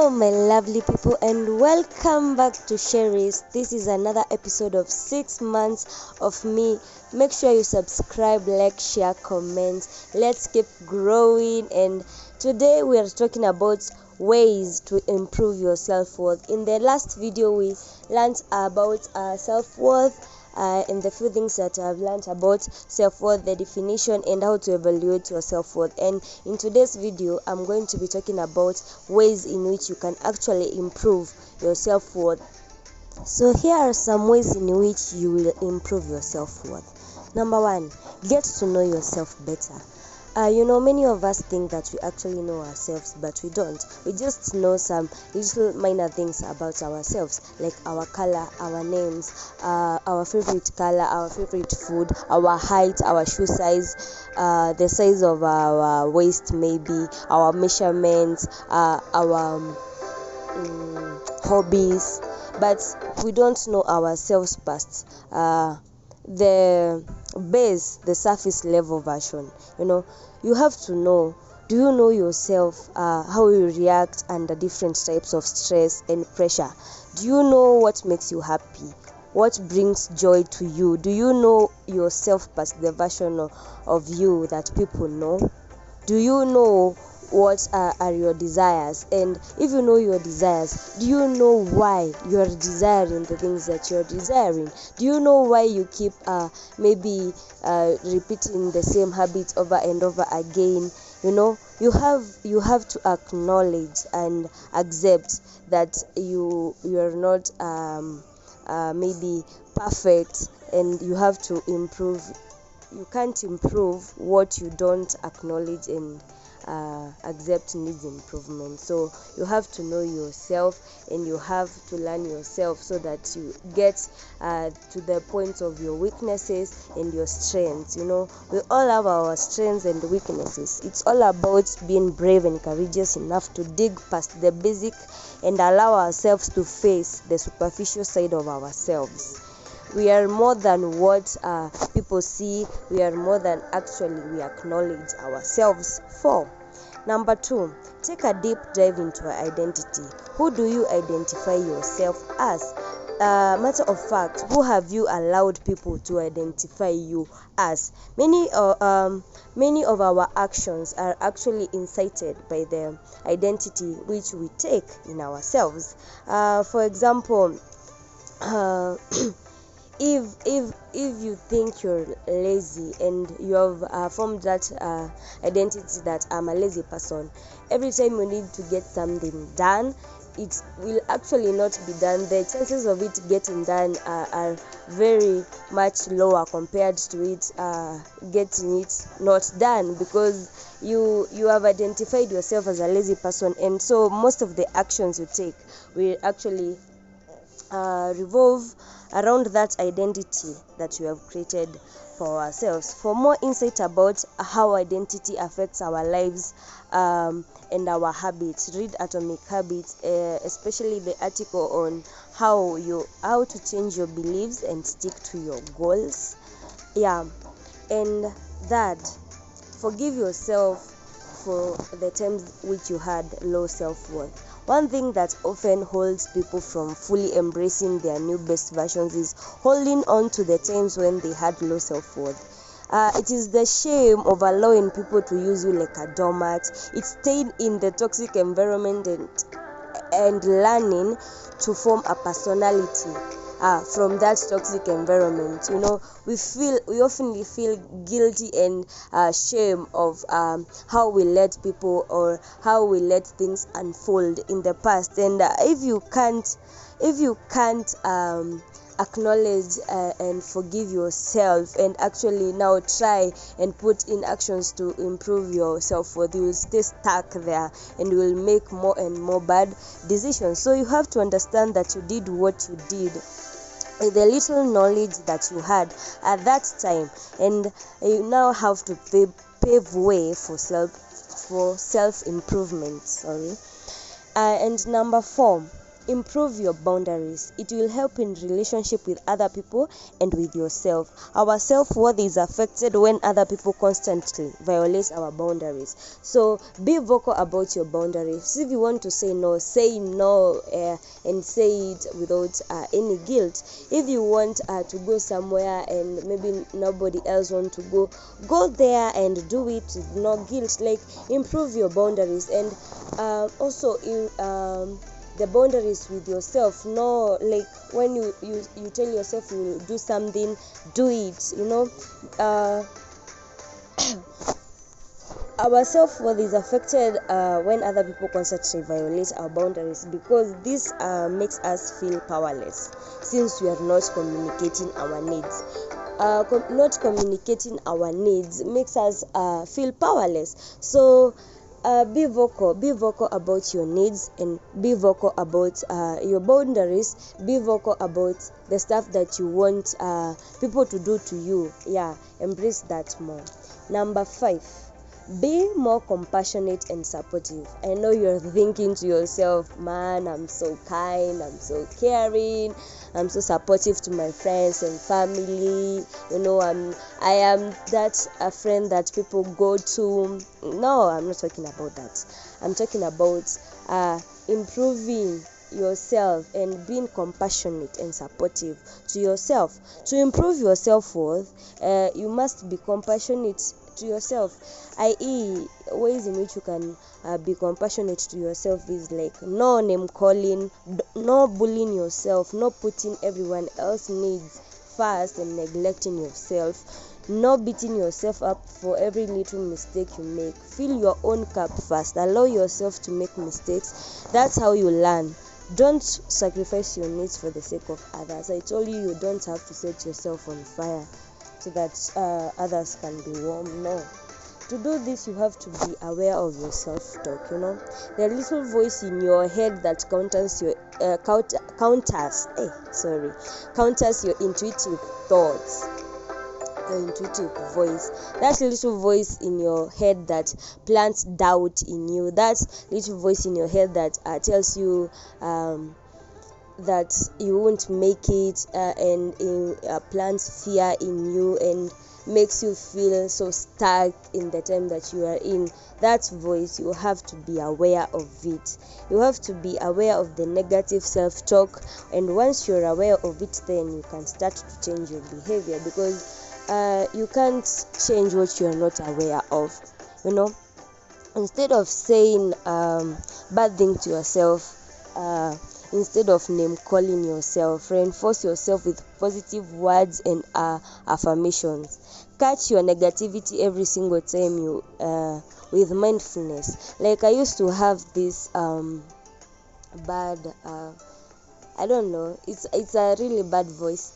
Hello, my lovely people, and welcome back to Sherry's. This is another episode of 6 months of me. Make sure you subscribe, like, share, comment. Let's keep growing. And today we are talking about ways to improve your self-worth. In the last video, we learned about self-worth. And the few things that I've learned about self-worth, the definition, and how to evaluate your self-worth. And in today's video, I'm going to be talking about ways in which you can actually improve your self-worth. So here are some ways in which you will improve your self-worth. Number one, get to know yourself better. Many of us think that we actually know ourselves, but we don't. We just know some little minor things about ourselves, like our color, our names, our favorite color, our favorite food, our height, our shoe size, the size of our waist, maybe our measurements, our hobbies, but we don't know ourselves past the base, the surface level version. You have to know, do you know yourself, how you react under different types of stress and pressure? Do you know what makes you happy, what brings joy to you? Do you know yourself past the version of you that people know? Do you know what are your desires? And if you know your desires, do you know why you're desiring the things that you're desiring? Do you know why you keep repeating the same habits over and over again? You have to acknowledge and accept that you're not maybe perfect, and you have to improve. You can't improve what you don't acknowledge and accept needs improvement. So you have to know yourself, and you have to learn yourself so that you get to the point of your weaknesses and your strengths. We all have our strengths and weaknesses. It's all about being brave and courageous enough to dig past the basic and allow ourselves to face the superficial side of ourselves. We are more than what people see. We are more than actually we acknowledge ourselves for. Number two, take a deep dive into your identity. Who do you identify yourself as? Matter of fact, who have you allowed people to identify you as? Many of our actions are actually incited by the identity which we take in ourselves. For example, if you think you're lazy and you have formed that identity that I'm a lazy person, every time you need to get something done, it will actually not be done. The chances of it getting done are very much lower compared to it getting it not done, because you have identified yourself as a lazy person, and so most of the actions you take will actually revolve around that identity that we have created for ourselves. For more insight about how identity affects our lives and our habits, read Atomic Habits, especially the article on how to change your beliefs and stick to your goals. And that, forgive yourself for the times which you had low self-worth. One thing that often holds people from fully embracing their new best versions is holding on to the times when they had low self-worth. It is the shame of allowing people to use you like a doormat. It's staying in the toxic environment and learning to form a personality from that toxic environment. We often feel guilty and shame of how we let people or how we let things unfold in the past. And if you can't acknowledge and forgive yourself and actually now try and put in actions to improve your self-worth, you will stay stuck there and you will make more and more bad decisions. So you have to understand that you did what you did with the little knowledge that you had at that time, and you now have to pave way for self-improvement. And number four, improve your boundaries. It will help in relationship with other people and with yourself. Our self-worth is affected when other people constantly violate our boundaries. So be vocal about your boundaries. If you want to say no, and say it without any guilt. If you want to go somewhere and maybe nobody else want to go there and do it with no guilt. Like, improve your boundaries. And also the boundaries with yourself. No, like, when you tell yourself you will do something, do it. Our self-worth is affected when other people constantly violate our boundaries, because this makes us feel powerless, since we are not communicating our needs. Not communicating our needs makes us feel powerless. So be vocal about your needs, and be vocal about your boundaries. Be vocal about the stuff that you want people to do to you. Embrace that more. Number 5, be more compassionate and supportive. I know you're thinking to yourself, man, I'm so kind, I'm so caring, I'm so supportive to my friends and family. I am that a friend that people go to. No, I'm not talking about that. I'm talking about improving yourself and being compassionate and supportive to yourself. To improve your self-worth, you must be compassionate to yourself, i.e. ways in which you can be compassionate to yourself is like no name calling, no bullying yourself, no putting everyone else's needs first and neglecting yourself, no beating yourself up for every little mistake you make. Fill your own cup first, allow yourself to make mistakes. That's how you learn. Don't sacrifice your needs for the sake of others. I told you don't have to set yourself on fire so that others can be warm. No. To do this, you have to be aware of your self-talk. The little voice in your head that counters your intuitive thoughts. Your intuitive voice, that little voice in your head that plants doubt in you, that little voice in your head that tells you that you won't make it, and plants fear in you and makes you feel so stuck in the time that you are in. That voice, you have to be aware of it. You have to be aware of the negative self-talk, and once you're aware of it, then you can start to change your behavior, because you can't change what you're not aware of. Instead of saying bad things to yourself, instead of name calling yourself, reinforce yourself with positive words and affirmations. Catch your negativity every single time you with mindfulness. Like, I used to have this bad I don't know, it's a really bad voice.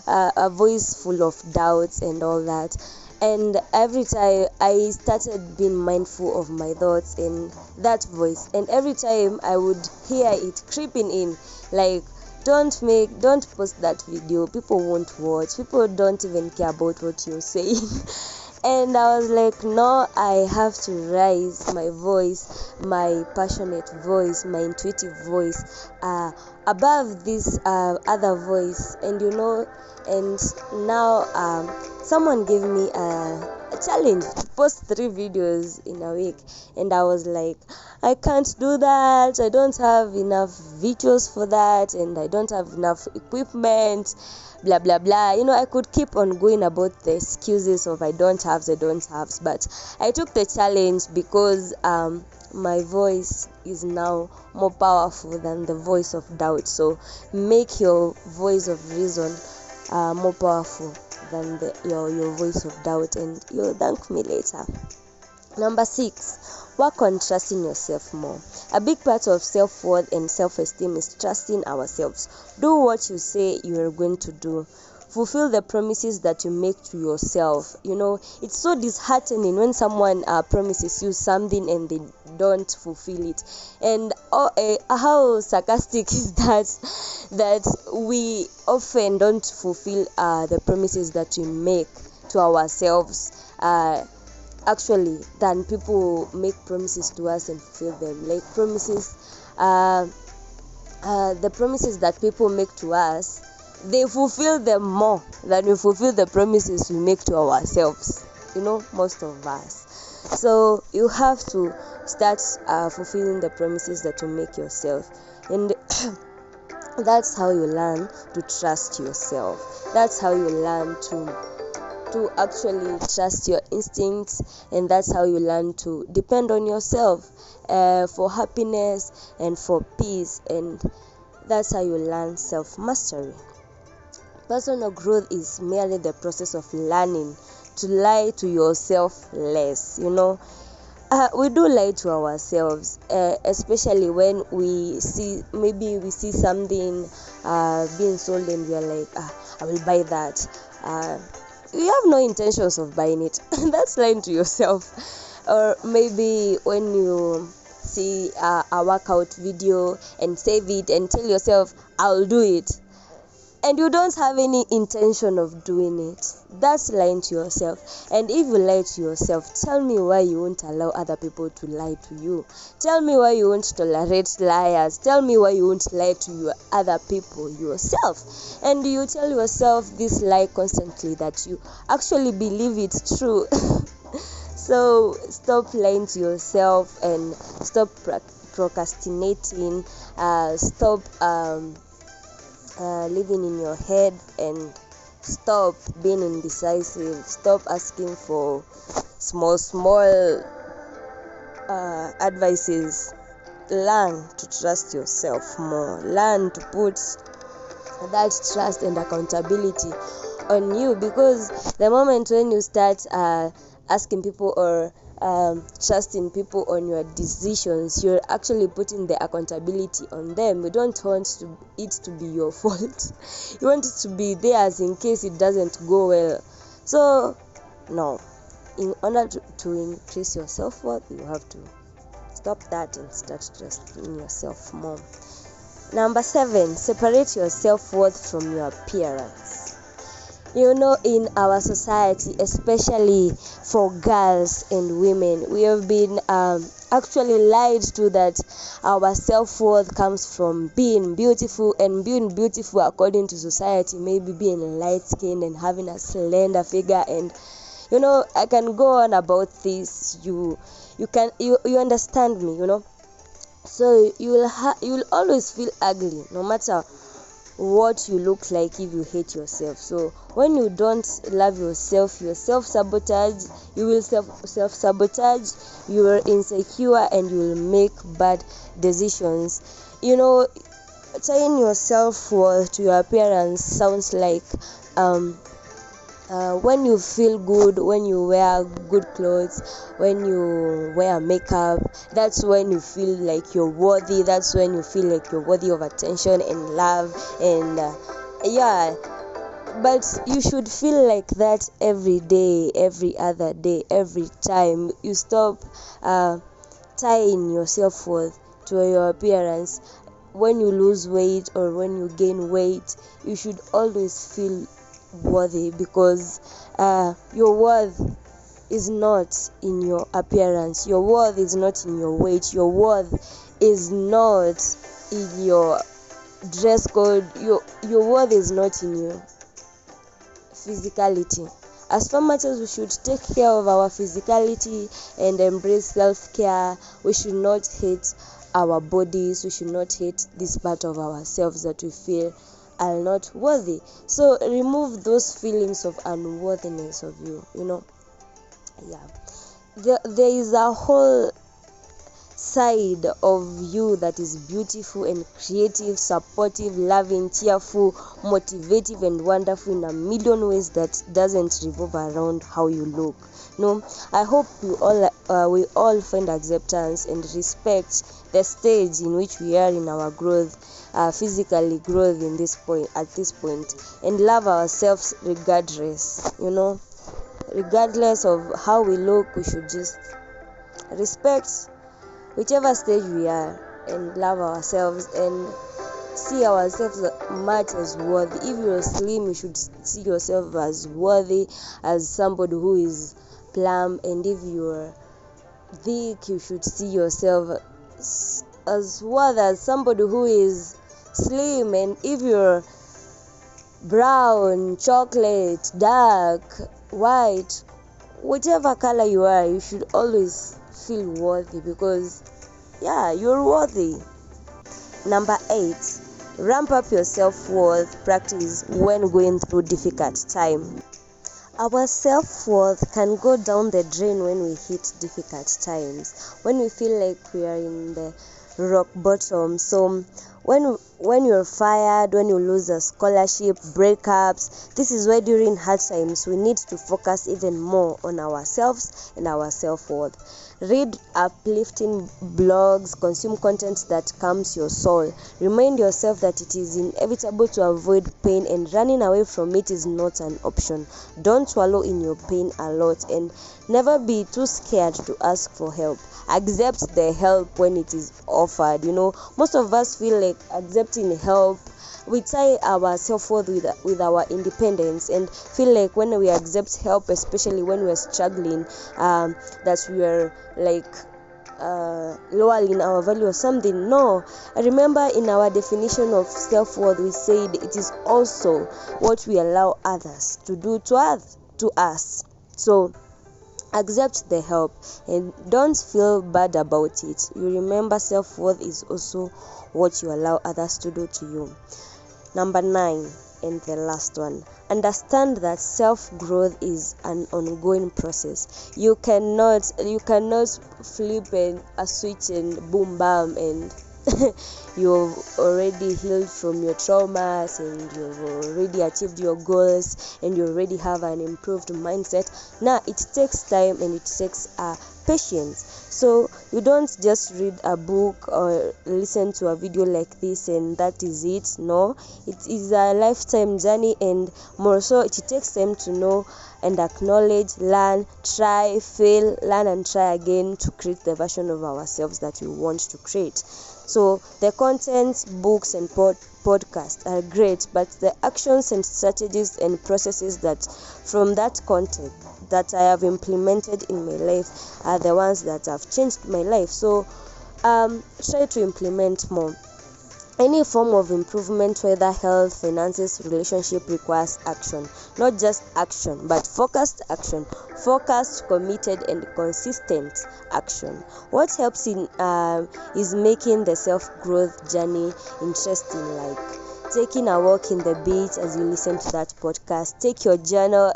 A voice full of doubts and all that. And every time I started being mindful of my thoughts and that voice, and every time I would hear it creeping in, like, don't post that video, people won't watch, people don't even care about what you're saying. And I was like, no, I have to raise my voice, my passionate voice, my intuitive voice, above this other voice. And and now someone gave me a challenge to post 3 videos in a week, and I was like, I can't do that, I don't have enough videos for that, and I don't have enough equipment, blah blah blah. I could keep on going about the excuses of I don't have, but I took the challenge because my voice is now more powerful than the voice of doubt. So make your voice of reason more powerful than your voice of doubt, and you'll thank me later. Number 6, work on trusting yourself more. A big part of self-worth and self-esteem is trusting ourselves. Do what you say you are going to do. Fulfill the promises that you make to yourself. It's so disheartening when someone promises you something and they don't fulfill it. And how sarcastic is that we often don't fulfill the promises that we make to ourselves. Actually, than people make promises to us and fulfill them. Like, promises the promises that people make to us, they fulfill them more than we fulfill the promises we make to ourselves, most of us. So you have to start fulfilling the promises that you make yourself, and that's how you learn to trust yourself. That's how you learn to actually trust your instincts, and that's how you learn to depend on yourself for happiness and for peace, and that's how you learn self-mastery. Personal growth is merely the process of learning to lie to yourself less. We do lie to ourselves, especially when we see something being sold, and we are like, I will buy that. You have no intentions of buying it. That's lying to yourself. Or maybe when you see a workout video and save it and tell yourself, I'll do it, and you don't have any intention of doing it. That's lying to yourself. And if you lie to yourself, tell me why you won't allow other people to lie to you. Tell me why you won't tolerate liars. Tell me why you won't lie to your other people yourself. And you tell yourself this lie constantly that you actually believe it's true. So stop lying to yourself and stop procrastinating. Stop living in your head, and stop being indecisive. Stop asking for small advices. Learn to trust yourself more. Learn to put that trust and accountability on you, because the moment when you start asking people or trusting people on your decisions, you're actually putting the accountability on them. You don't want it to be your fault. You want it to be theirs in case it doesn't go well. So no, in order to increase your self-worth, you have to stop that and start trusting yourself more. Number 7, separate your self-worth from your appearance. In our society, especially for girls and women, we have been actually lied to that our self-worth comes from being beautiful, and being beautiful according to society, maybe being light-skinned and having a slender figure. And I can go on about this. You understand me, So you'll always feel ugly no matter what you look like if you hate yourself. So when you don't love yourself, you self-sabotage, you will self-sabotage, you are insecure, and you will make bad decisions. Tying your self-worth to your appearance sounds like when you feel good, when you wear good clothes, when you wear makeup, that's when you feel like you're worthy. That's when you feel like you're worthy of attention and love, and but you should feel like that every day, every other day, every time. You stop tying your self-worth to your appearance. When you lose weight or when you gain weight, you should always feel worthy, because your worth is not in your appearance. Your worth is not in your weight. Your worth is not in your dress code. Your worth is not in your physicality. As much as we should take care of our physicality and embrace self-care, we should not hate our bodies. We should not hate this part of ourselves that we feel are not worthy. So remove those feelings of unworthiness of you. There is a whole side of you that is beautiful and creative, supportive, loving, cheerful, motivative, and wonderful in a million ways that doesn't revolve around how you look. I hope we all find acceptance and respect the stage in which we are in our growth, physically growth at this point, and love ourselves regardless. Regardless of how we look, we should just respect whichever stage we are and love ourselves and see ourselves much as worthy. If you're slim, you should see yourself as worthy, as somebody who is plump, and if you're thick, you should see yourself as worthy, as somebody who is slim, and if you're brown, chocolate, dark, white, whatever color you are, you should always feel worthy, because you're worthy. Number 8, ramp up your self-worth practice when going through difficult time. Our self-worth can go down the drain when we hit difficult times, when we feel like we are in the rock bottom. So when you're fired, when you lose a scholarship, breakups, this is why during hard times we need to focus even more on ourselves and our self-worth. Read uplifting blogs, consume content that calms your soul. Remind yourself that it is inevitable to avoid pain, and running away from it is not an option. Don't wallow in your pain a lot, and never be too scared to ask for help. Accept the help when it is offered. Most of us feel like accepting help. We tie our self-worth with our independence, and feel like when we accept help, especially when we're struggling, that we are like lowering our value or something. No, I remember in our definition of self-worth, we said it is also what we allow others to do to us. So accept the help and don't feel bad about it. You remember, self-worth is also what you allow others to do to you. Number 9, and the last one, understand that self-growth is an ongoing process. You cannot flip a switch and boom bam, and you've already healed from your traumas, and you've already achieved your goals, and you already have an improved mindset. Now it takes time, and it takes patience. So you don't just read a book or listen to a video like this and that is it. No, it is a lifetime journey, and more so it takes time to know and acknowledge, learn, try, fail, learn and try again to create the version of ourselves that we want to create. So the contents, books and podcasts are great, but the actions and strategies and processes that from that content that I have implemented in my life are the ones that have changed my life. So try to implement more. Any form of improvement, whether health, finances, relationship, requires action. Not just action, but focused action. Focused, committed, and consistent action. What helps is making the self-growth journey interesting, like taking a walk in the beach as you listen to that podcast. Take your journal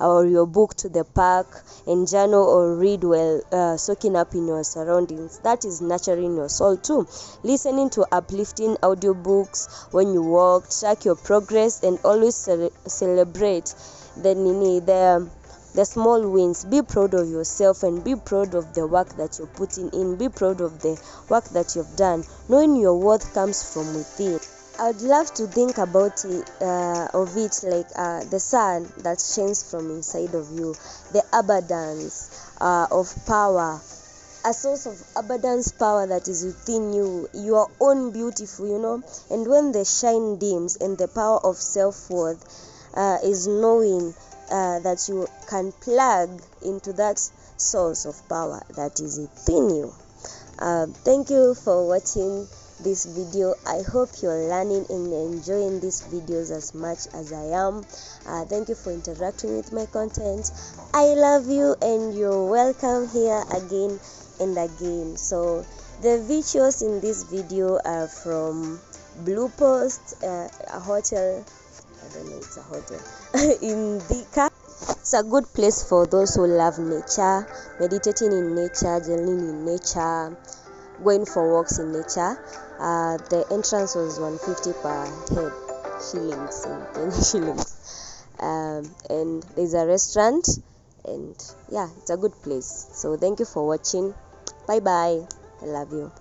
or your book to the park and journal or read while soaking up in your surroundings. That is nurturing your soul too. Listening to uplifting audiobooks when you walk. Track your progress and always celebrate the small wins. Be proud of yourself and be proud of the work that you're putting in. Be proud of the work that you've done. Knowing your worth comes from within. I would love to think about it like the sun that shines from inside of you, the abundance of power, a source of abundance power that is within you, your own beautiful, and when the shine dims, and the power of self-worth is knowing that you can plug into that source of power that is within you. Thank you for watching this video. I hope you're learning and enjoying these videos as much as I am. Thank you for interacting with my content. I love you and you're welcome here again and again. So the visuals in this video are from Blue Post, a hotel. I don't know, it's a hotel in Thika. It's a good place for those who love nature, meditating in nature, journaling in nature, going for walks in nature. The entrance was 150 per head, shillings, and 10 shillings. And there's a restaurant, and it's a good place. So thank you for watching. Bye bye. I love you.